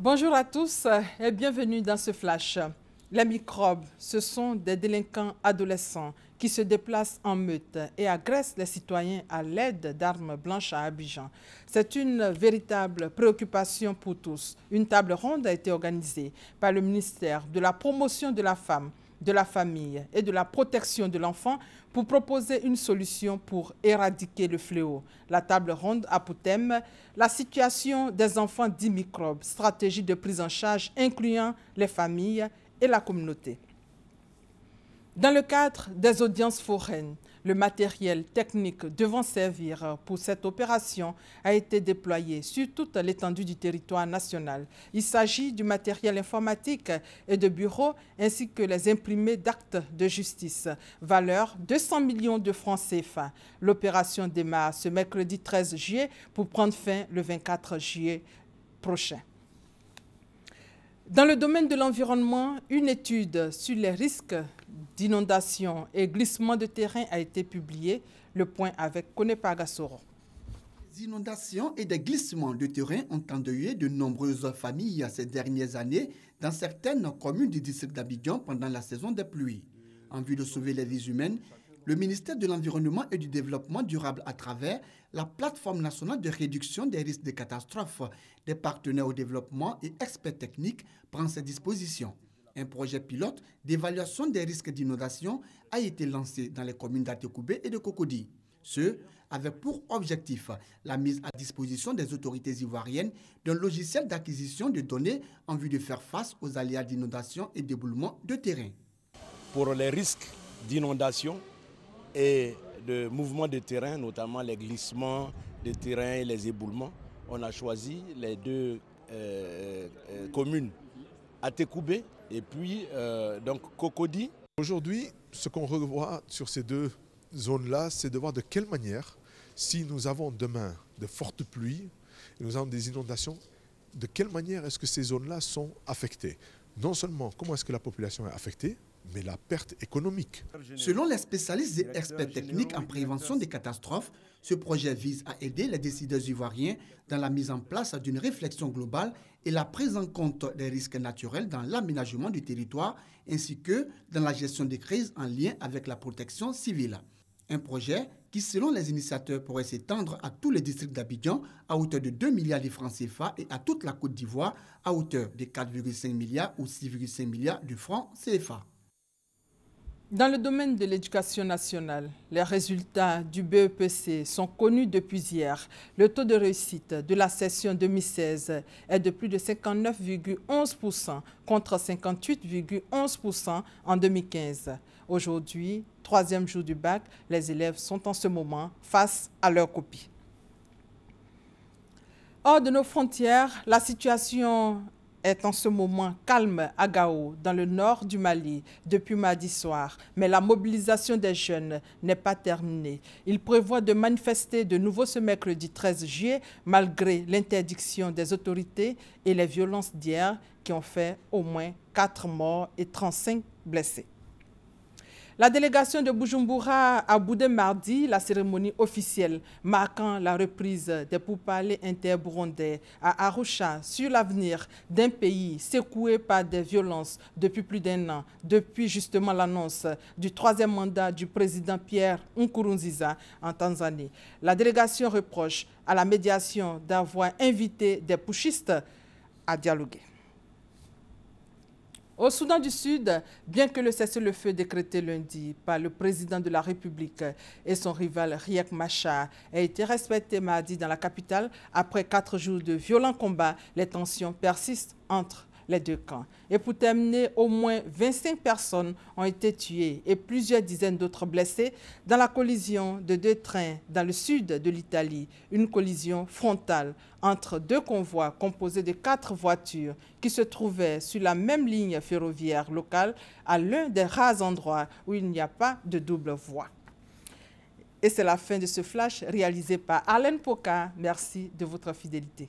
Bonjour à tous et bienvenue dans ce flash. Les microbes, ce sont des délinquants adolescents qui se déplacent en meute et agressent les citoyens à l'aide d'armes blanches à Abidjan. C'est une véritable préoccupation pour tous. Une table ronde a été organisée par le ministère de la Promotion de la Femme, de la Famille et de la Protection de l'Enfant pour proposer une solution pour éradiquer le fléau. La table ronde a pour thème la situation des enfants dits microbes, stratégie de prise en charge incluant les familles et la communauté. Dans le cadre des audiences foraines, le matériel technique devant servir pour cette opération a été déployé sur toute l'étendue du territoire national. Il s'agit du matériel informatique et de bureaux ainsi que les imprimés d'actes de justice, valeur 200 millions de francs CFA. L'opération démarre ce mercredi 13 juillet pour prendre fin le 24 juillet prochain. Dans le domaine de l'environnement, une étude sur les risques d'inondation et glissement de terrain a été publiée. Le point avec Konepa Gassoro. Les inondations et des glissements de terrain ont endeuillé de nombreuses familles ces dernières années dans certaines communes du district d'Abidjan pendant la saison des pluies. En vue de sauver les vies humaines, le ministère de l'Environnement et du Développement durable à travers la plateforme nationale de réduction des risques de catastrophes, des partenaires au développement et experts techniques prend ses dispositions. Un projet pilote d'évaluation des risques d'inondation a été lancé dans les communes d'Atekoubé et de Cocody. Ce, avec pour objectif la mise à disposition des autorités ivoiriennes d'un logiciel d'acquisition de données en vue de faire face aux aléas d'inondation et d'éboulement de terrain. Pour les risques d'inondation et de mouvements de terrain, notamment les glissements de terrain et les éboulements, on a choisi les deux communes, Atekoubé et puis donc Cocody. Aujourd'hui, ce qu'on revoit sur ces deux zones-là, c'est de voir de quelle manière, si nous avons demain de fortes pluies, et nous avons des inondations, de quelle manière est-ce que ces zones-là sont affectées. Non seulement comment est-ce que la population est affectée, mais la perte économique. Selon les spécialistes et experts techniques en prévention des catastrophes, ce projet vise à aider les décideurs ivoiriens dans la mise en place d'une réflexion globale et la prise en compte des risques naturels dans l'aménagement du territoire ainsi que dans la gestion des crises en lien avec la protection civile. Un projet qui, selon les initiateurs, pourrait s'étendre à tous les districts d'Abidjan à hauteur de 2 milliards de francs CFA et à toute la Côte d'Ivoire à hauteur de 4,5 milliards ou 6,5 milliards de francs CFA. Dans le domaine de l'éducation nationale, les résultats du BEPC sont connus depuis hier. Le taux de réussite de la session 2016 est de plus de 59,11% contre 58,11% en 2015. Aujourd'hui, troisième jour du bac, les élèves sont en ce moment face à leur copie. Hors de nos frontières, la situation est en ce moment calme à Gao, dans le nord du Mali, depuis mardi soir. Mais la mobilisation des jeunes n'est pas terminée. Ils prévoient de manifester de nouveau ce mercredi 13 juillet, malgré l'interdiction des autorités et les violences d'hier qui ont fait au moins 4 morts et 35 blessés. La délégation de Bujumbura a boudé mardi la cérémonie officielle marquant la reprise des pourparlers interburundais à Arusha sur l'avenir d'un pays secoué par des violences depuis plus d'1 an, depuis justement l'annonce du 3e mandat du président Pierre Nkurunziza en Tanzanie. La délégation reproche à la médiation d'avoir invité des putschistes à dialoguer. Au Soudan du Sud, bien que le cessez-le-feu décrété lundi par le président de la République et son rival Riek Machar ait été respecté mardi dans la capitale, après 4 jours de violents combats, les tensions persistent entre les deux camps. Et pour terminer, au moins 25 personnes ont été tuées et plusieurs dizaines d'autres blessées dans la collision de 2 trains dans le sud de l'Italie. Une collision frontale entre 2 convois composés de 4 voitures qui se trouvaient sur la même ligne ferroviaire locale à l'un des rares endroits où il n'y a pas de double voie. Et c'est la fin de ce flash réalisé par Alain Poka. Merci de votre fidélité.